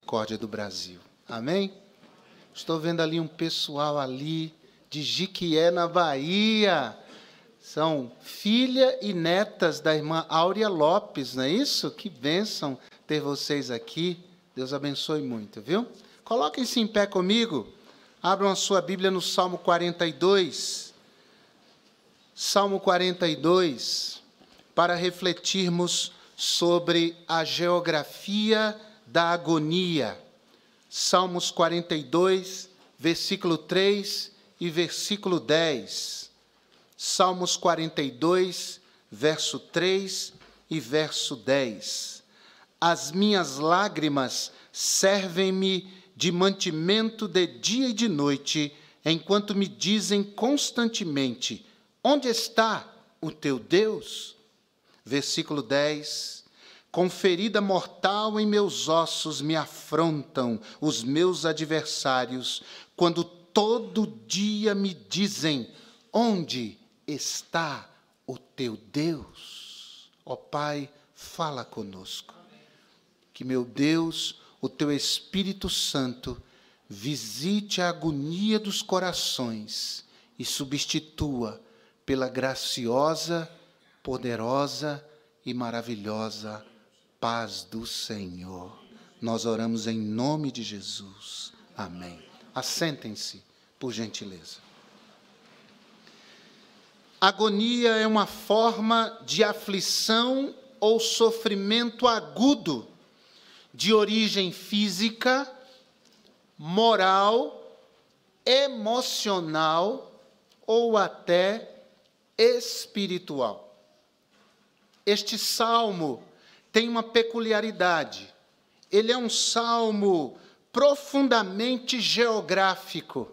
Misericórdia do Brasil. Amém? Estou vendo ali um pessoal ali de Jiquié, na Bahia. São filha e netas da irmã Áurea Lopes, não é isso? Que bênção ter vocês aqui. Deus abençoe muito, viu? Coloquem-se em pé comigo. Abram a sua Bíblia no Salmo 42. Salmo 42, para refletirmos sobre a geografia da agonia. Salmos 42, versículo 3 e versículo 10. Salmos 42, verso 3 e verso 10. As minhas lágrimas servem-me de mantimento de dia e de noite, enquanto me dizem constantemente: onde está o teu Deus? Versículo 10. Com ferida mortal em meus ossos me afrontam os meus adversários, quando todo dia me dizem: onde está o teu Deus? Ó Pai, fala conosco. Que, meu Deus, o teu Espírito Santo visite a agonia dos corações e substitua pela graciosa, poderosa e maravilhosa paz do Senhor. Nós oramos em nome de Jesus. Amém. Assentem-se, por gentileza. Agonia é uma forma de aflição ou sofrimento agudo, de origem física, moral, emocional ou até espiritual. Este salmo tem uma peculiaridade. Ele é um salmo profundamente geográfico,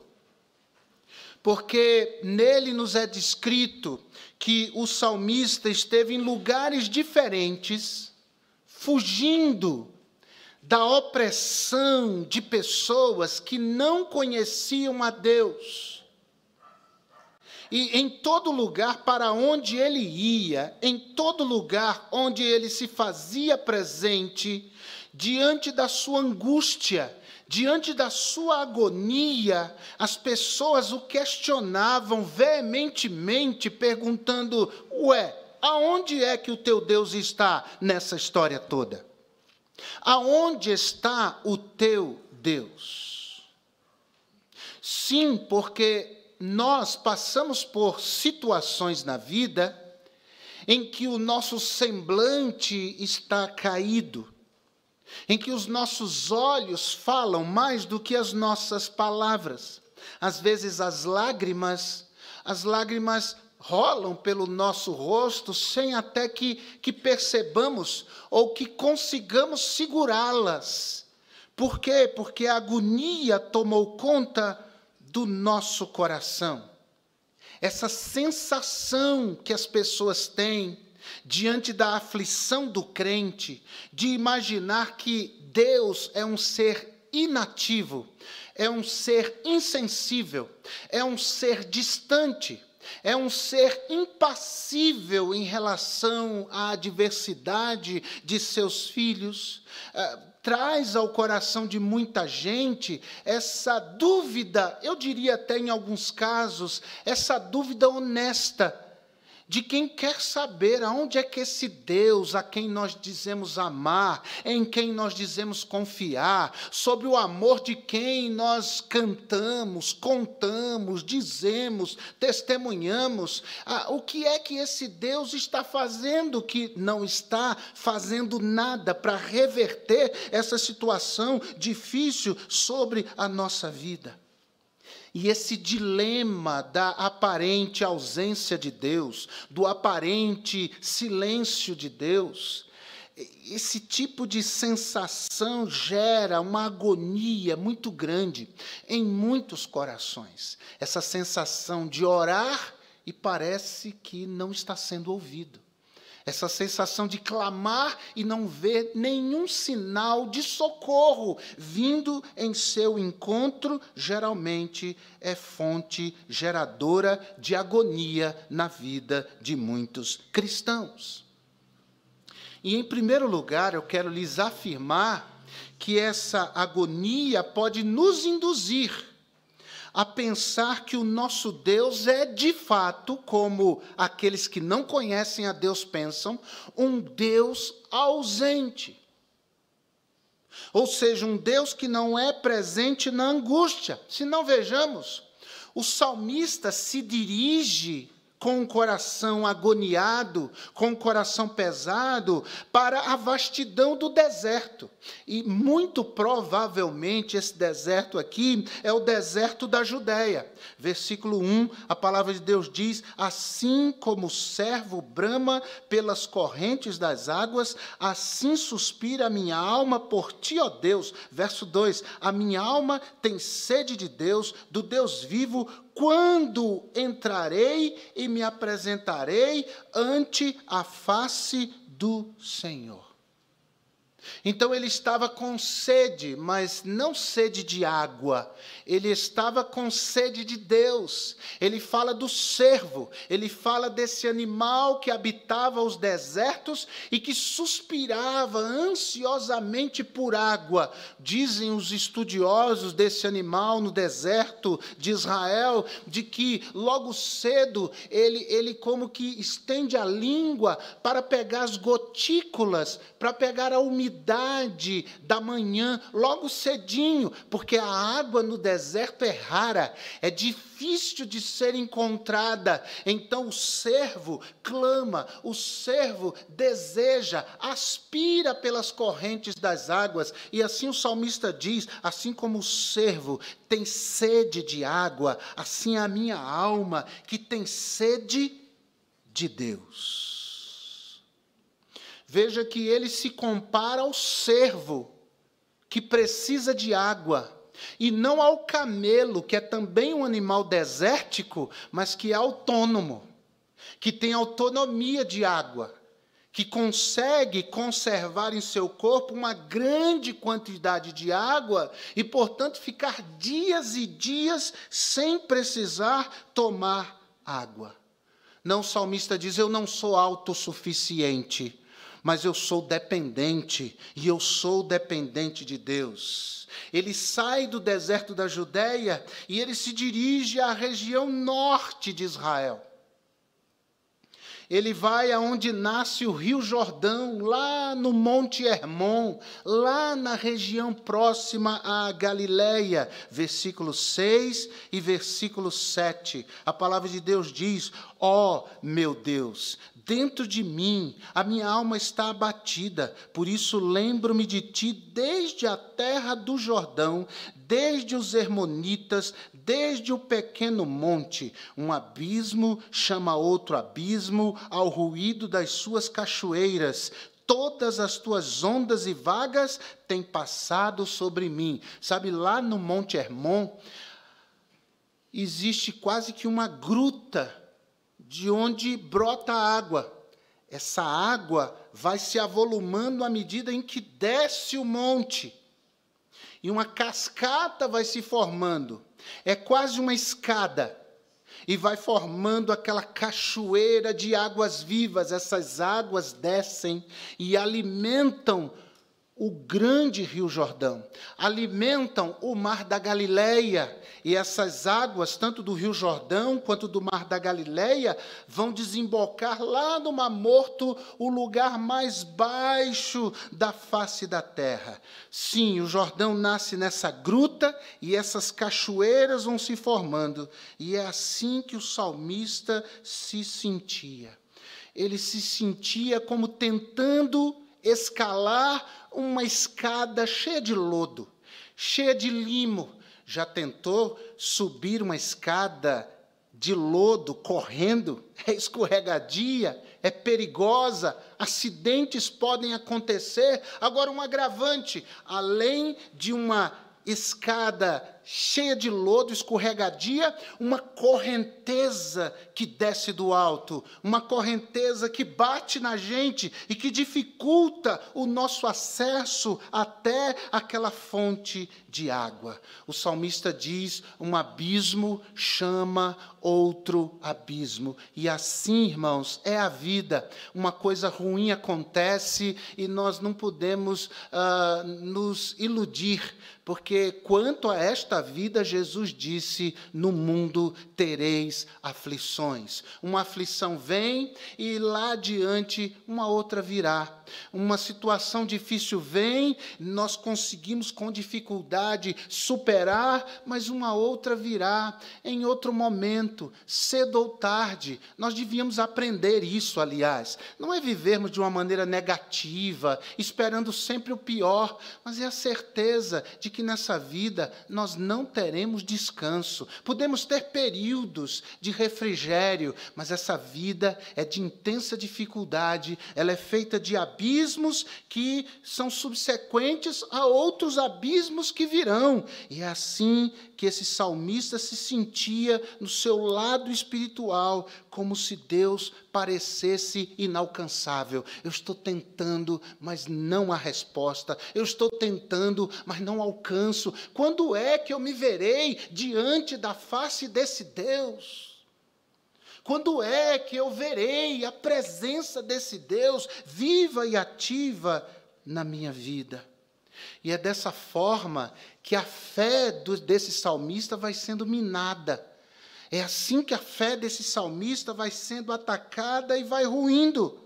porque nele nos é descrito que o salmista esteve em lugares diferentes, fugindo da opressão de pessoas que não conheciam a Deus. E em todo lugar para onde ele ia, em todo lugar onde ele se fazia presente, diante da sua angústia, diante da sua agonia, as pessoas o questionavam veementemente, perguntando: ué, aonde é que o teu Deus está nessa história toda? Aonde está o teu Deus? Sim, porque nós passamos por situações na vida em que o nosso semblante está caído, em que os nossos olhos falam mais do que as nossas palavras. Às vezes as lágrimas rolam pelo nosso rosto sem até que percebamos ou que consigamos segurá-las. Por quê? Porque a agonia tomou conta do nosso coração. Essa sensação que as pessoas têm diante da aflição do crente, de imaginar que Deus é um ser inativo, é um ser insensível, é um ser distante, é um ser impassível em relação à adversidade de seus filhos, traz ao coração de muita gente essa dúvida, eu diria até em alguns casos, essa dúvida honesta, de quem quer saber aonde é que esse Deus, a quem nós dizemos amar, em quem nós dizemos confiar, sobre o amor de quem nós cantamos, contamos, dizemos, testemunhamos, o que é que esse Deus está fazendo que não está fazendo nada para reverter essa situação difícil sobre a nossa vida? E esse dilema da aparente ausência de Deus, do aparente silêncio de Deus, esse tipo de sensação gera uma agonia muito grande em muitos corações. Essa sensação de orar e parece que não está sendo ouvido. Essa sensação de clamar e não ver nenhum sinal de socorro vindo em seu encontro, geralmente é fonte geradora de agonia na vida de muitos cristãos. E, em primeiro lugar, eu quero lhes afirmar que essa agonia pode nos induzir a pensar que o nosso Deus é, de fato, como aqueles que não conhecem a Deus pensam, um Deus ausente. Ou seja, um Deus que não é presente na angústia. Se não, vejamos, o salmista se dirige com o coração agoniado, com o coração pesado, para a vastidão do deserto. E muito provavelmente esse deserto aqui é o deserto da Judéia. Versículo 1, a palavra de Deus diz: assim como o servo brama pelas correntes das águas, assim suspira a minha alma por ti, ó Deus. Verso 2, a minha alma tem sede de Deus, do Deus vivo. Quando entrarei e me apresentarei ante a face do Senhor. Então ele estava com sede, mas não sede de água. Ele estava com sede de Deus. Ele fala do cervo, ele fala desse animal que habitava os desertos e que suspirava ansiosamente por água. Dizem os estudiosos desse animal no deserto de Israel, de que logo cedo ele como que estende a língua para pegar as gotículas, para pegar a umidade da manhã, logo cedinho, porque a água no deserto é rara, é difícil de ser encontrada. Então o servo clama, o servo deseja, aspira pelas correntes das águas, e assim o salmista diz: assim como o servo tem sede de água, assim a minha alma que tem sede de Deus. Veja que ele se compara ao cervo, que precisa de água, e não ao camelo, que é também um animal desértico, mas que é autônomo, que tem autonomia de água, que consegue conservar em seu corpo uma grande quantidade de água e, portanto, ficar dias e dias sem precisar tomar água. Não, o salmista diz: eu não sou autossuficiente, mas eu sou dependente, e eu sou dependente de Deus. Ele sai do deserto da Judéia e ele se dirige à região norte de Israel. Ele vai aonde nasce o Rio Jordão, lá no Monte Hermon, lá na região próxima à Galileia. Versículo 6 e versículo 7. A palavra de Deus diz: ó, meu Deus, dentro de mim a minha alma está abatida, por isso lembro-me de ti desde a terra do Jordão, desde os Hermonitas, desde o pequeno monte. Um abismo chama outro abismo ao ruído das suas cachoeiras. Todas as tuas ondas e vagas têm passado sobre mim. Sabe, lá no Monte Hermon existe quase que uma gruta de onde brota água. Essa água vai se avolumando à medida em que desce o monte. E uma cascata vai se formando. É quase uma escada. E vai formando aquela cachoeira de águas vivas. Essas águas descem e alimentam o grande Rio Jordão, alimentam o Mar da Galileia, e essas águas, tanto do Rio Jordão quanto do Mar da Galileia, vão desembocar lá no Mar Morto, o lugar mais baixo da face da terra. Sim, o Jordão nasce nessa gruta e essas cachoeiras vão se formando, e é assim que o salmista se sentia. Ele se sentia como tentando escalar uma escada cheia de lodo, cheia de limo. Já tentou subir uma escada de lodo correndo? É escorregadia, é perigosa, acidentes podem acontecer. Agora, um agravante: além de uma escada cheia de lodo, escorregadia, uma correnteza que desce do alto, uma correnteza que bate na gente e que dificulta o nosso acesso até aquela fonte de água. O salmista diz: um abismo chama outro abismo. E assim, irmãos, é a vida. Uma coisa ruim acontece e nós não podemos nos iludir, porque quanto a esta vida, Jesus disse: no mundo tereis aflições. Uma aflição vem e lá adiante uma outra virá. Uma situação difícil vem, nós conseguimos com dificuldade superar, mas uma outra virá em outro momento, cedo ou tarde. Nós devíamos aprender isso, aliás. Não é vivermos de uma maneira negativa, esperando sempre o pior, mas é a certeza de que nessa vida nós não teremos descanso. Podemos ter períodos de refrigério, mas essa vida é de intensa dificuldade, ela é feita de abismos que são subsequentes a outros abismos que virão. E é assim que esse salmista se sentia no seu lado espiritual, como se Deus parecesse inalcançável. Eu estou tentando, mas não há resposta. Eu estou tentando, mas não alcanço. Quando é que eu me verei diante da face desse Deus? Quando é que eu verei a presença desse Deus viva e ativa na minha vida? E é dessa forma que a fé desse salmista vai sendo minada. É assim que a fé desse salmista vai sendo atacada e vai ruindo.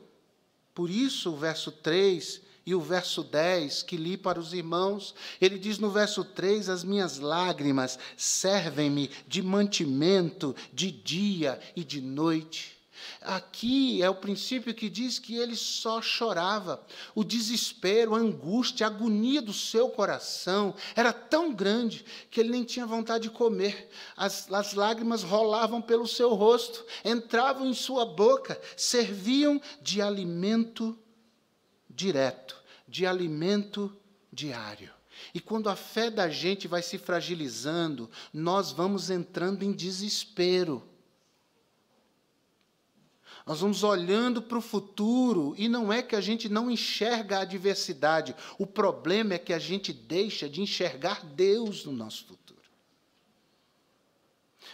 Por isso, o verso 3 e o verso 10, que li para os irmãos, ele diz no verso 3, as minhas lágrimas servem-me de mantimento de dia e de noite. Aqui é o princípio que diz que ele só chorava. O desespero, a angústia, a agonia do seu coração era tão grande que ele nem tinha vontade de comer. As lágrimas rolavam pelo seu rosto, entravam em sua boca, serviam de alimento direto, de alimento diário. E quando a fé da gente vai se fragilizando, nós vamos entrando em desespero. Nós vamos olhando para o futuro, e não é que a gente não enxerga a adversidade, o problema é que a gente deixa de enxergar Deus no nosso futuro.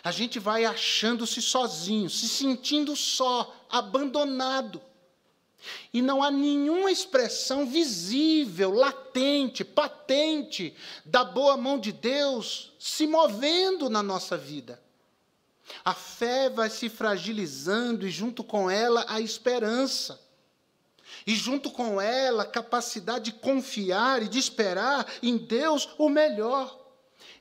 A gente vai achando-se sozinho, se sentindo só, abandonado. E não há nenhuma expressão visível, latente, patente, da boa mão de Deus se movendo na nossa vida. A fé vai se fragilizando e junto com ela a esperança. E junto com ela a capacidade de confiar e de esperar em Deus o melhor.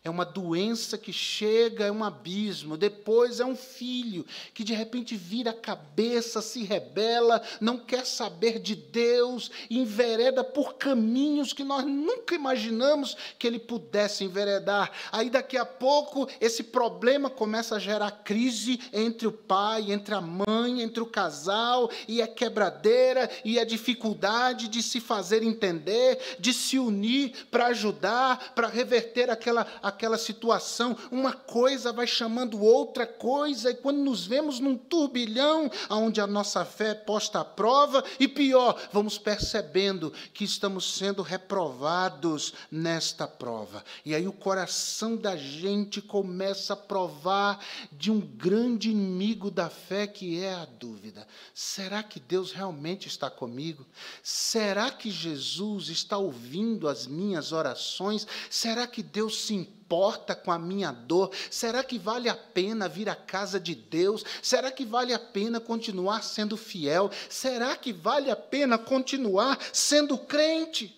É uma doença que chega, é um abismo, depois é um filho que de repente vira a cabeça, se rebela, não quer saber de Deus, envereda por caminhos que nós nunca imaginamos que ele pudesse enveredar. Aí daqui a pouco esse problema começa a gerar crise entre o pai, entre a mãe, entre o casal, e é quebradeira, e é dificuldade de se fazer entender, de se unir para ajudar, para reverter aquela situação. Uma coisa vai chamando outra coisa, e quando nos vemos num turbilhão, onde a nossa fé é posta à prova, e pior, vamos percebendo que estamos sendo reprovados nesta prova. E aí o coração da gente começa a provar de um grande inimigo da fé, que é a dúvida. Será que Deus realmente está comigo? Será que Jesus está ouvindo as minhas orações? Será que Deus se importa com a minha dor? Será que vale a pena vir à casa de Deus? Será que vale a pena continuar sendo fiel? Será que vale a pena continuar sendo crente?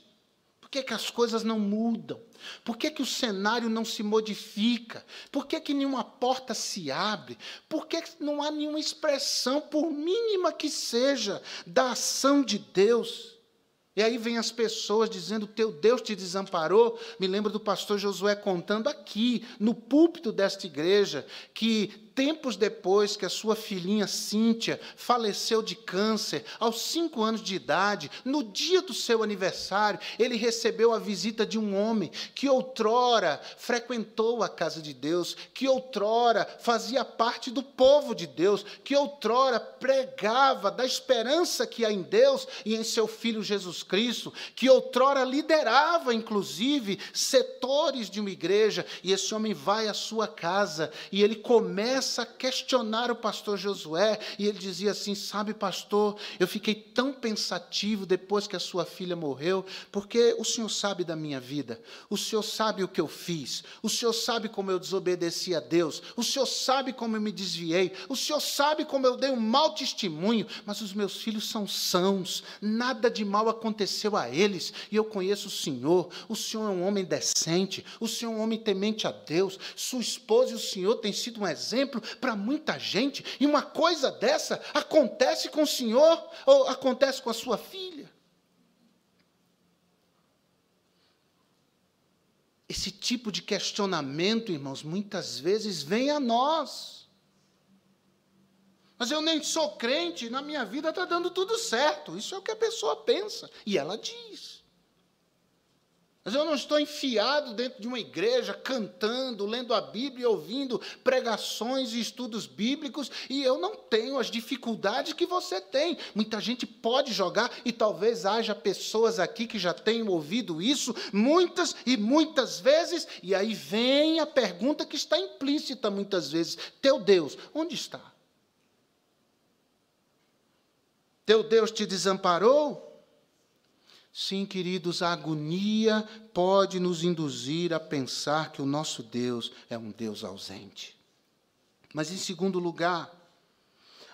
Por que as coisas não mudam? Por que o cenário não se modifica? Por que nenhuma porta se abre? Por que não há nenhuma expressão, por mínima que seja, da ação de Deus? E aí vem as pessoas dizendo: teu Deus te desamparou. Me lembro do pastor Josué contando aqui, no púlpito desta igreja, que tempos depois que a sua filhinha Cíntia faleceu de câncer, aos 5 anos de idade, no dia do seu aniversário, ele recebeu a visita de um homem que outrora frequentou a casa de Deus, que outrora fazia parte do povo de Deus, que outrora pregava da esperança que há em Deus e em seu Filho Jesus Cristo, que outrora liderava, inclusive, setores de uma igreja. E esse homem vai à sua casa e ele começa a questionar o pastor Josué, e ele dizia assim: sabe, pastor, eu fiquei tão pensativo depois que a sua filha morreu, porque o senhor sabe da minha vida, o senhor sabe o que eu fiz, o senhor sabe como eu desobedeci a Deus, o senhor sabe como eu me desviei, o senhor sabe como eu dei um mau testemunho, mas os meus filhos são sãos, nada de mal aconteceu a eles, e eu conheço o senhor é um homem decente, o senhor é um homem temente a Deus, sua esposa e o senhor têm sido um exemplo para muita gente, e uma coisa dessa acontece com o senhor, ou acontece com a sua filha. Esse tipo de questionamento, irmãos, muitas vezes vem a nós. Mas eu nem sou crente, na minha vida está dando tudo certo. Isso é o que a pessoa pensa, e ela diz. Mas eu não estou enfiado dentro de uma igreja, cantando, lendo a Bíblia, ouvindo pregações e estudos bíblicos, e eu não tenho as dificuldades que você tem. Muita gente pode jogar, e talvez haja pessoas aqui que já tenham ouvido isso muitas e muitas vezes, e aí vem a pergunta que está implícita muitas vezes: teu Deus, onde está? Teu Deus te desamparou? Sim, queridos, a agonia pode nos induzir a pensar que o nosso Deus é um Deus ausente. Mas, em segundo lugar,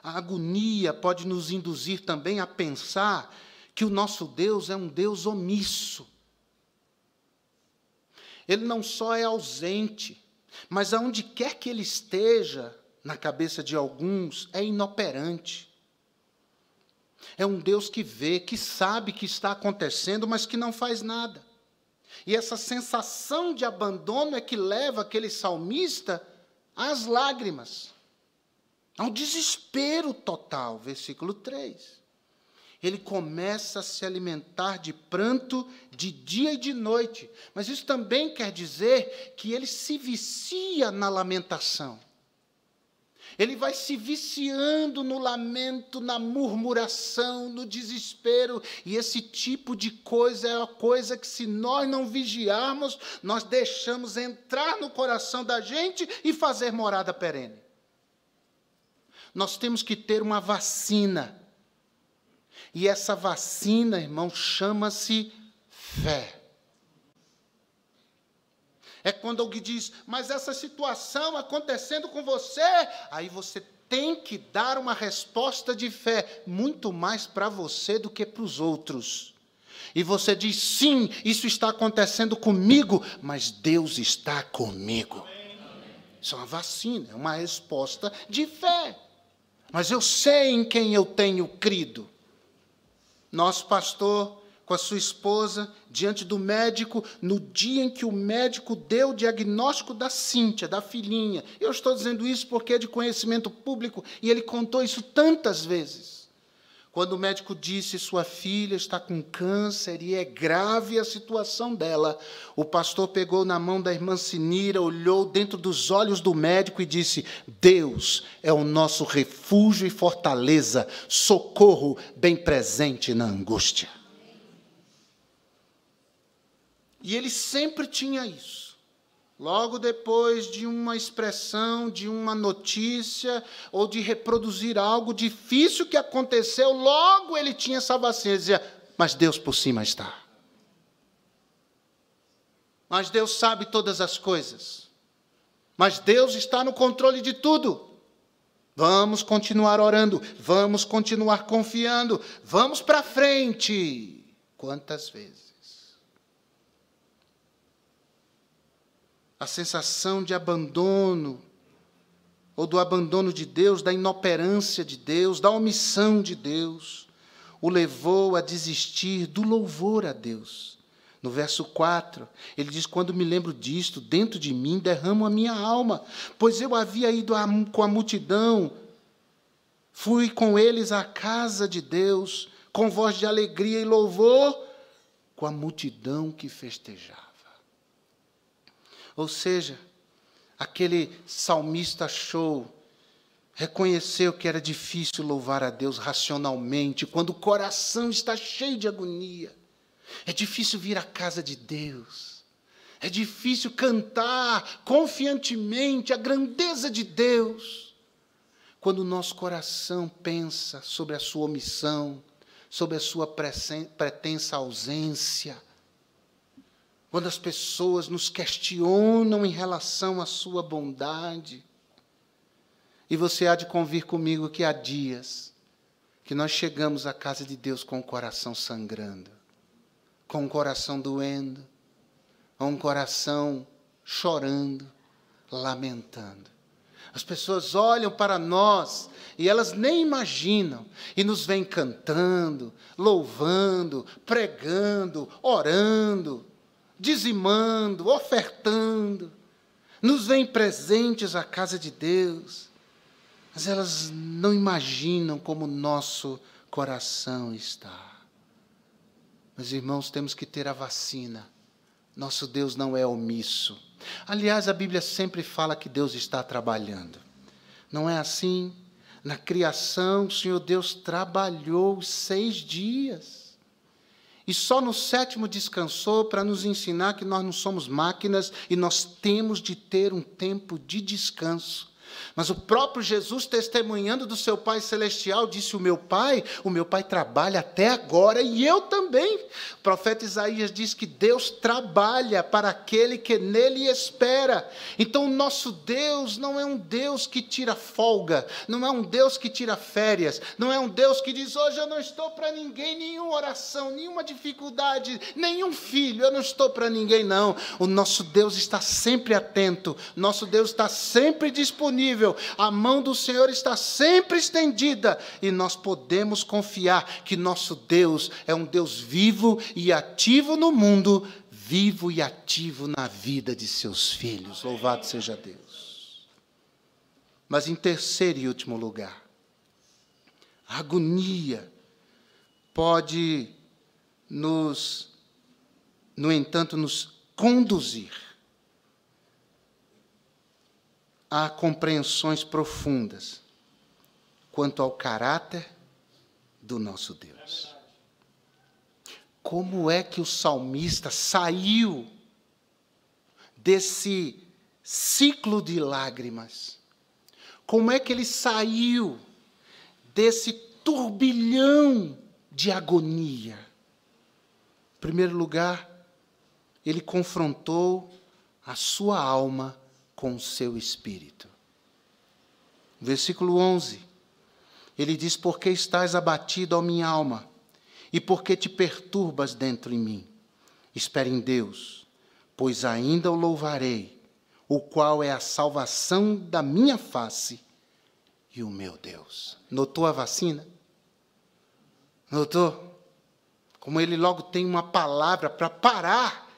a agonia pode nos induzir também a pensar que o nosso Deus é um Deus omisso. Ele não só é ausente, mas aonde quer que ele esteja, na cabeça de alguns, é inoperante. É um Deus que vê, que sabe que está acontecendo, mas que não faz nada. E essa sensação de abandono é que leva aquele salmista às lágrimas, ao desespero total. Versículo 3. Ele começa a se alimentar de pranto de dia e de noite. Mas isso também quer dizer que ele se vicia na lamentação. Ele vai se viciando no lamento, na murmuração, no desespero, e esse tipo de coisa é uma coisa que, se nós não vigiarmos, nós deixamos entrar no coração da gente e fazer morada perene. Nós temos que ter uma vacina, e essa vacina, irmão, chama-se fé. É quando alguém diz: mas essa situação acontecendo com você, aí você tem que dar uma resposta de fé, muito mais para você do que para os outros. E você diz: sim, isso está acontecendo comigo, mas Deus está comigo. Isso é uma vacina, é uma resposta de fé. Mas eu sei em quem eu tenho crido. Nosso pastor, com a sua esposa, diante do médico, no dia em que o médico deu o diagnóstico da Cíntia, da filhinha. Eu estou dizendo isso porque é de conhecimento público, e ele contou isso tantas vezes. Quando o médico disse: sua filha está com câncer e é grave a situação dela, o pastor pegou na mão da irmã Sinira, olhou dentro dos olhos do médico e disse: Deus é o nosso refúgio e fortaleza, socorro bem presente na angústia. E ele sempre tinha isso. Logo depois de uma expressão, de uma notícia, ou de reproduzir algo difícil que aconteceu, logo ele tinha essa vacina. Ele dizia: mas Deus por cima está. Mas Deus sabe todas as coisas. Mas Deus está no controle de tudo. Vamos continuar orando, vamos continuar confiando, vamos para frente. Quantas vezes? A sensação de abandono, ou do abandono de Deus, da inoperância de Deus, da omissão de Deus, o levou a desistir do louvor a Deus, No verso 4, ele diz: quando me lembro disto, dentro de mim derramo a minha alma, pois eu havia ido com a multidão, fui com eles à casa de Deus, com voz de alegria e louvor, com a multidão que festejava. Ou seja, aquele salmista reconheceu que era difícil louvar a Deus racionalmente, quando o coração está cheio de agonia. É difícil vir à casa de Deus. É difícil cantar confiantemente a grandeza de Deus, quando o nosso coração pensa sobre a sua omissão, sobre a sua pretensa ausência, quando as pessoas nos questionam em relação à sua bondade. E você há de convir comigo que há dias que nós chegamos à casa de Deus com o coração sangrando, com o coração doendo, com um coração chorando, lamentando. As pessoas olham para nós e elas nem imaginam, e nos vêm cantando, louvando, pregando, orando, dizimando, ofertando, nos vêm presentes à casa de Deus, mas elas não imaginam como o nosso coração está. Meus irmãos, temos que ter a vacina. Nosso Deus não é omisso. Aliás, a Bíblia sempre fala que Deus está trabalhando. Não é assim? Na criação, o Senhor Deus trabalhou 6 dias. E só no 7º descansou para nos ensinar que nós não somos máquinas e nós temos de ter um tempo de descanso. Mas o próprio Jesus, testemunhando do seu Pai Celestial, disse: o meu Pai trabalha até agora e eu também. O profeta Isaías diz que Deus trabalha para aquele que nele espera. Então o nosso Deus não é um Deus que tira folga, não é um Deus que tira férias, não é um Deus que diz: hoje eu não estou para ninguém, nenhuma oração, nenhuma dificuldade, nenhum filho, eu não estou para ninguém, não. O nosso Deus está sempre atento, nosso Deus está sempre disponível, a mão do Senhor está sempre estendida, e nós podemos confiar que nosso Deus é um Deus vivo e ativo no mundo, vivo e ativo na vida de seus filhos. Louvado seja Deus. Mas em terceiro e último lugar, a agonia pode no entanto, nos conduzir há compreensões profundas quanto ao caráter do nosso Deus. Como é que o salmista saiu desse ciclo de lágrimas? Como é que ele saiu desse turbilhão de agonia? Em primeiro lugar, ele confrontou a sua alma com o seu espírito. Versículo 11, ele diz: por que estás abatido, ó minha alma? E por que te perturbas dentro em mim? Espere em Deus, pois ainda o louvarei, o qual é a salvação da minha face e o meu Deus. Notou a vacina? Notou? Como ele logo tem uma palavra para parar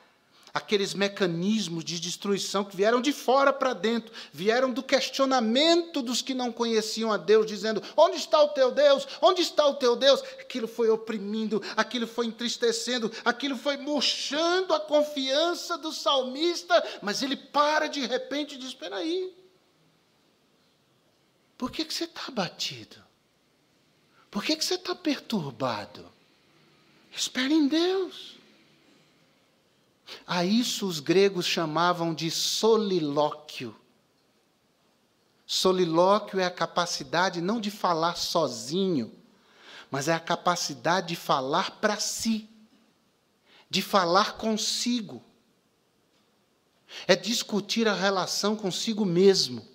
aqueles mecanismos de destruição que vieram de fora para dentro, vieram do questionamento dos que não conheciam a Deus, dizendo: onde está o teu Deus? Onde está o teu Deus? Aquilo foi oprimindo, aquilo foi entristecendo, aquilo foi murchando a confiança do salmista, mas ele para de repente e diz: espera aí, por que você está abatido? Por que você está perturbado? Espere em Deus. A isso os gregos chamavam de solilóquio. Solilóquio é a capacidade não de falar sozinho, mas é a capacidade de falar para si, de falar consigo. É discutir a relação consigo mesmo,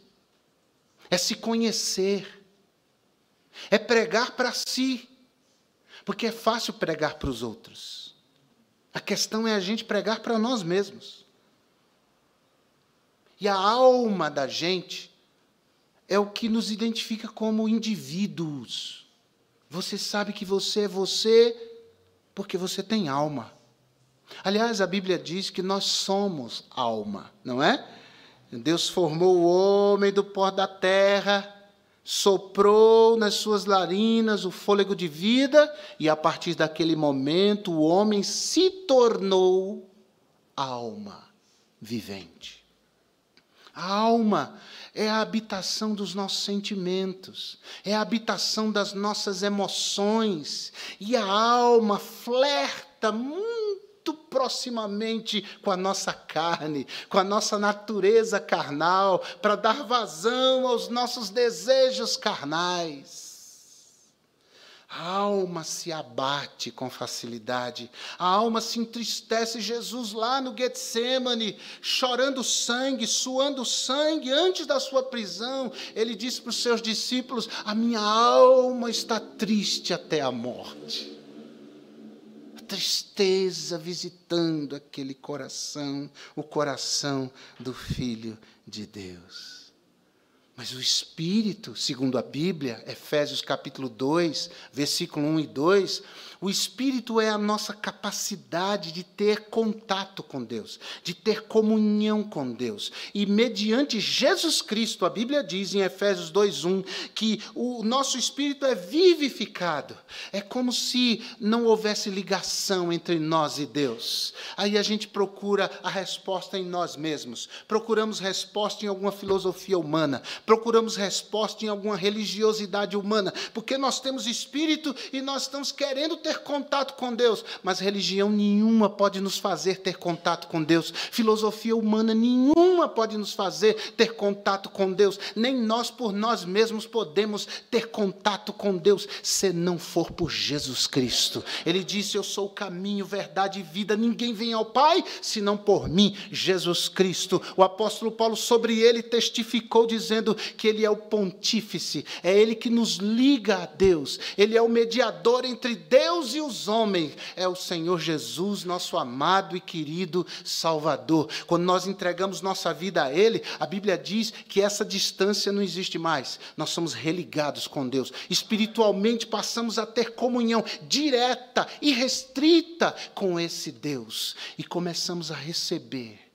é se conhecer, é pregar para si, porque é fácil pregar para os outros. A questão é a gente pregar para nós mesmos. E a alma da gente é o que nos identifica como indivíduos. Você sabe que você é você porque você tem alma. Aliás, a Bíblia diz que nós somos alma, não é? Deus formou o homem do pó da terra, soprou nas suas narinas o fôlego de vida, e a partir daquele momento o homem se tornou alma vivente. A alma é a habitação dos nossos sentimentos, é a habitação das nossas emoções, e a alma flerta muito proximamente com a nossa carne, com a nossa natureza carnal, para dar vazão aos nossos desejos carnais. A alma se abate com facilidade, a alma se entristece. Jesus lá no Getsêmani, chorando sangue, suando sangue, antes da sua prisão, ele disse para os seus discípulos: a minha alma está triste até a morte. A tristeza visitando aquele coração, o coração do Filho de Deus. Mas o Espírito, segundo a Bíblia, Efésios capítulo 2, versículo 1 e 2, o Espírito é a nossa capacidade de ter contato com Deus, de ter comunhão com Deus. E mediante Jesus Cristo, a Bíblia diz em Efésios 2:1, que o nosso espírito é vivificado. É como se não houvesse ligação entre nós e Deus. Aí a gente procura a resposta em nós mesmos. Procuramos resposta em alguma filosofia humana. Procuramos resposta em alguma religiosidade humana. Porque nós temos espírito e nós estamos querendo ter contato com Deus, mas religião nenhuma pode nos fazer ter contato com Deus, filosofia humana nenhuma pode nos fazer ter contato com Deus, nem nós por nós mesmos podemos ter contato com Deus, se não for por Jesus Cristo. Ele disse: eu sou o caminho, verdade e vida, ninguém vem ao Pai, senão por mim, Jesus Cristo. O apóstolo Paulo sobre ele testificou, dizendo que ele é o pontífice, é ele que nos liga a Deus, ele é o mediador entre Deus e os homens, é o Senhor Jesus, nosso amado e querido Salvador. Quando nós entregamos nossa vida a Ele, a Bíblia diz que essa distância não existe mais, nós somos religados com Deus, espiritualmente passamos a ter comunhão direta e restrita com esse Deus, e começamos a receber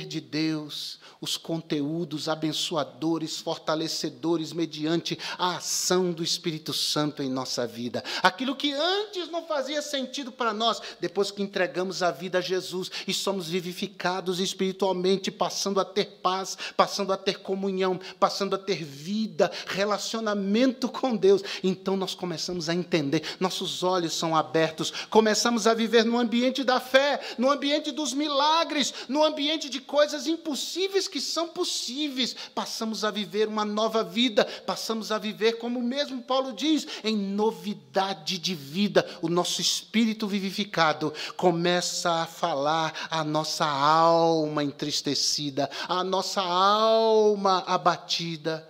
de Deus os conteúdos abençoadores, fortalecedores, mediante a ação do Espírito Santo em nossa vida. Aquilo que antes não fazia sentido para nós, depois que entregamos a vida a Jesus e somos vivificados espiritualmente, passando a ter paz, passando a ter comunhão, passando a ter vida, relacionamento com Deus, então nós começamos a entender, nossos olhos são abertos, começamos a viver no ambiente da fé, no ambiente dos milagres, no ambiente de coisas impossíveis que são possíveis, passamos a viver uma nova vida, passamos a viver, como mesmo Paulo diz, em novidade de vida. O nosso espírito vivificado começa a falar a nossa alma entristecida, a nossa alma abatida,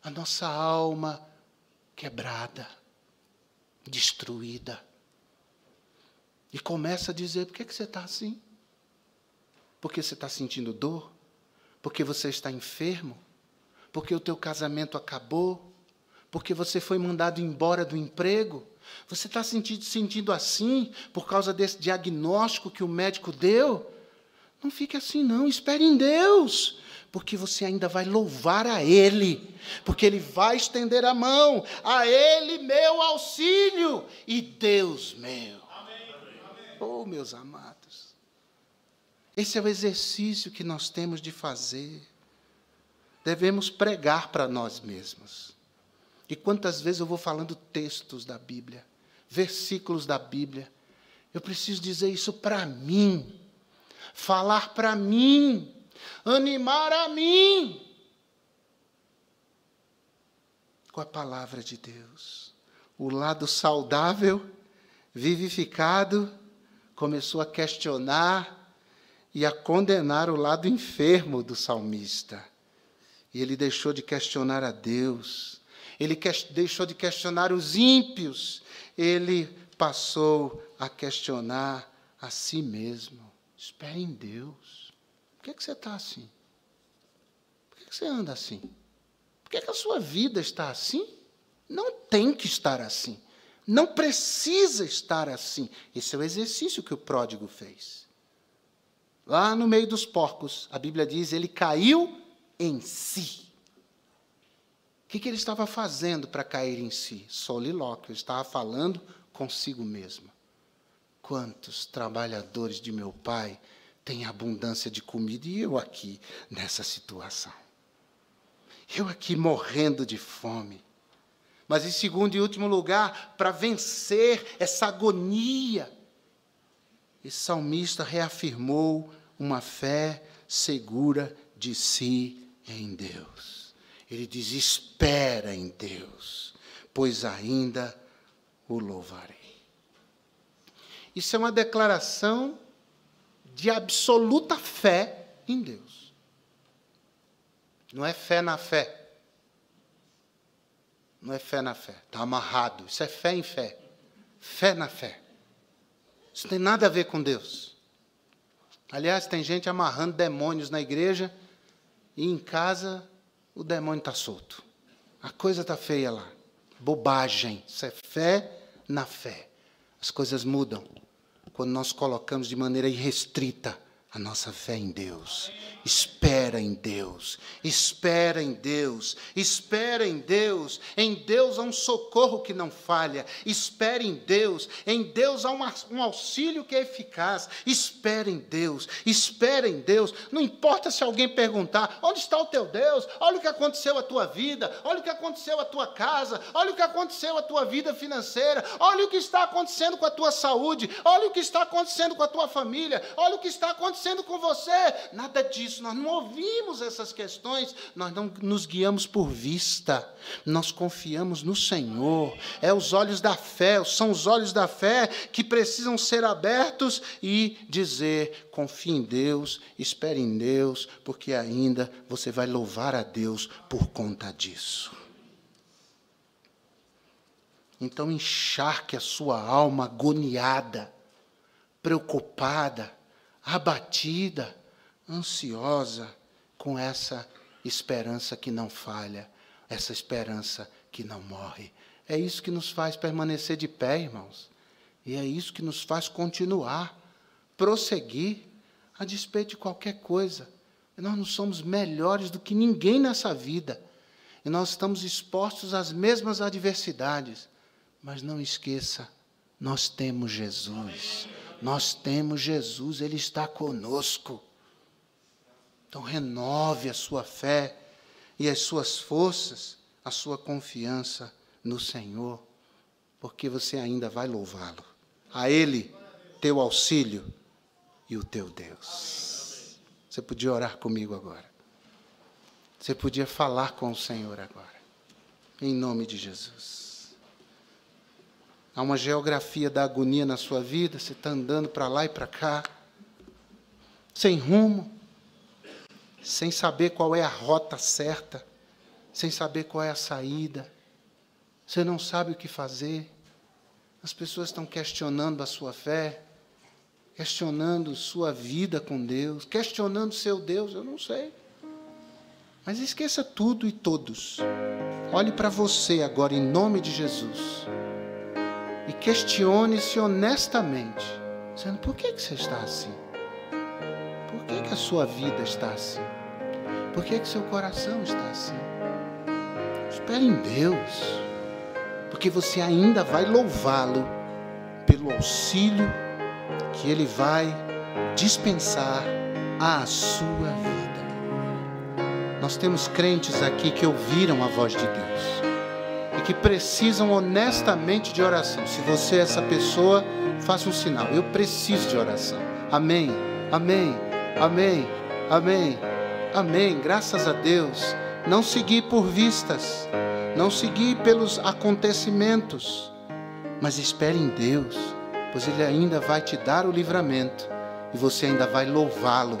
a nossa alma quebrada, destruída. E começa a dizer: por que você está assim? Porque você está sentindo dor? Porque você está enfermo? Porque o teu casamento acabou? Porque você foi mandado embora do emprego? Você está sentindo assim por causa desse diagnóstico que o médico deu? Não fique assim não, espere em Deus, porque você ainda vai louvar a Ele, porque Ele vai estender a mão, a Ele meu auxílio e Deus meu. Amém. Oh, meus amados. Esse é o exercício que nós temos de fazer. Devemos pregar para nós mesmos. E quantas vezes eu vou falando textos da Bíblia, versículos da Bíblia, eu preciso dizer isso para mim, falar para mim, animar a mim, com a palavra de Deus. O lado saudável, vivificado, começou a questionar e a condenar o lado enfermo do salmista. E ele deixou de questionar a Deus, ele deixou de questionar os ímpios, ele passou a questionar a si mesmo. Espere em Deus. Por que você está assim? Por que você anda assim? Por que a sua vida está assim? Não tem que estar assim. Não precisa estar assim. Esse é o exercício que o pródigo fez. Lá no meio dos porcos, a Bíblia diz, ele caiu em si. O que ele estava fazendo para cair em si? Solilóquio, ele estava falando consigo mesmo. Quantos trabalhadores de meu pai têm abundância de comida e eu aqui nessa situação? Eu aqui morrendo de fome. Mas, em segundo e último lugar, para vencer essa agonia, esse salmista reafirmou uma fé segura de si em Deus. Ele diz, espera em Deus, pois ainda o louvarei. Isso é uma declaração de absoluta fé em Deus. Não é fé na fé. Não é fé na fé, está amarrado. Isso é fé em fé. Fé na fé. Isso não tem nada a ver com Deus. Aliás, tem gente amarrando demônios na igreja e em casa o demônio está solto. A coisa está feia lá. Bobagem. Isso é fé na fé. As coisas mudam quando nós colocamos de maneira irrestrita a nossa fé em Deus. Espera em Deus, espera em Deus, espera em Deus. Em Deus há um socorro que não falha. Espera em Deus há um auxílio que é eficaz. Espera em Deus, espera em Deus. Não importa se alguém perguntar, onde está o teu Deus? Olha o que aconteceu à tua vida, olha o que aconteceu à tua casa, olha o que aconteceu à tua vida financeira, olha o que está acontecendo com a tua saúde, olha o que está acontecendo com a tua família, olha o que está acontecendo com você. Nada disso. Nós não ouvimos essas questões, nós não nos guiamos por vista, nós confiamos no Senhor. São os olhos da fé que precisam ser abertos e dizer, confie em Deus, espere em Deus, porque ainda você vai louvar a Deus por conta disso. Então encharque a sua alma agoniada, preocupada, abatida, ansiosa, com essa esperança que não falha, essa esperança que não morre. É isso que nos faz permanecer de pé, irmãos. E é isso que nos faz continuar, prosseguir, a despeito de qualquer coisa. E nós não somos melhores do que ninguém nessa vida. E nós estamos expostos às mesmas adversidades. Mas não esqueça, nós temos Jesus. Nós temos Jesus, Ele está conosco. Então, renove a sua fé e as suas forças, a sua confiança no Senhor, porque você ainda vai louvá-lo. A Ele, teu auxílio e o teu Deus. Você podia orar comigo agora. Você podia falar com o Senhor agora. Em nome de Jesus. Há uma geografia da agonia na sua vida, você está andando para lá e para cá, sem rumo, sem saber qual é a rota certa, sem saber qual é a saída, você não sabe o que fazer, as pessoas estão questionando a sua fé, questionando sua vida com Deus, questionando seu Deus, eu não sei. Mas esqueça tudo e todos. Olhe para você agora, em nome de Jesus, e questione-se honestamente, dizendo, por que você está assim? Por que a sua vida está assim? Por que seu coração está assim? Espere em Deus, porque você ainda vai louvá-lo pelo auxílio que Ele vai dispensar à sua vida. Nós temos crentes aqui que ouviram a voz de Deus e que precisam honestamente de oração. Se você é essa pessoa, faça um sinal. Eu preciso de oração. Amém, amém, amém, amém, amém. Graças a Deus. Não seguir por vistas, não seguir pelos acontecimentos, mas espere em Deus, pois Ele ainda vai te dar o livramento e você ainda vai louvá-lo,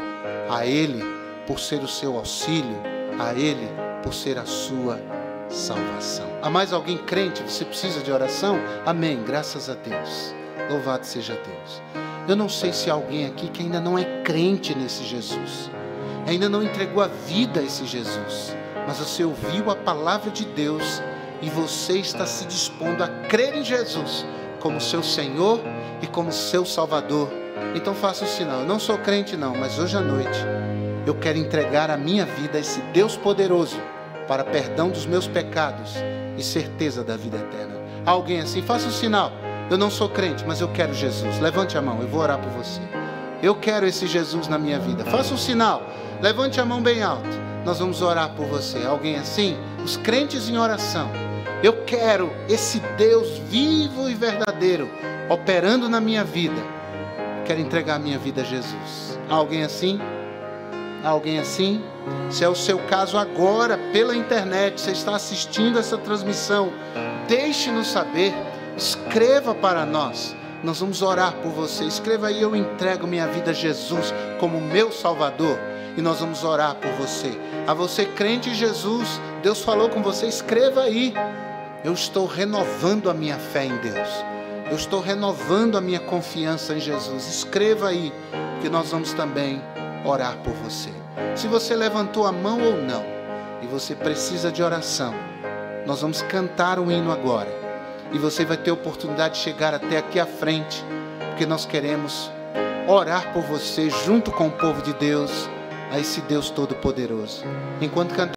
a Ele por ser o seu auxílio, a Ele por ser a sua salvação. Há mais alguém crente? Você precisa de oração? Amém, graças a Deus. Louvado seja Deus. Eu não sei se há alguém aqui que ainda não é crente nesse Jesus, ainda não entregou a vida a esse Jesus, mas você ouviu a palavra de Deus e você está se dispondo a crer em Jesus como seu Senhor e como seu Salvador, então faça o sinal. Eu não sou crente não, mas hoje à noite eu quero entregar a minha vida a esse Deus poderoso para perdão dos meus pecados e certeza da vida eterna. Há alguém assim? Faça o sinal. Eu não sou crente, mas eu quero Jesus. Levante a mão, eu vou orar por você. Eu quero esse Jesus na minha vida. Faça o sinal. Levante a mão bem alto. Nós vamos orar por você. Alguém assim? Os crentes em oração. Eu quero esse Deus vivo e verdadeiro operando na minha vida. Quero entregar a minha vida a Jesus. Há alguém assim? Há alguém assim? Se é o seu caso agora, pela internet, você está assistindo essa transmissão, deixe-nos saber. Escreva para nós. Nós vamos orar por você. Escreva aí: eu entrego minha vida a Jesus como meu Salvador. E nós vamos orar por você. A você crente em Jesus, Deus falou com você, escreva aí: eu estou renovando a minha fé em Deus. Eu estou renovando a minha confiança em Jesus. Escreva aí, que nós vamos também orar por você. Se você levantou a mão ou não, e você precisa de oração, nós vamos cantar um hino agora. E você vai ter a oportunidade de chegar até aqui à frente, porque nós queremos orar por você junto com o povo de Deus, a esse Deus Todo-Poderoso. Enquanto cantamos,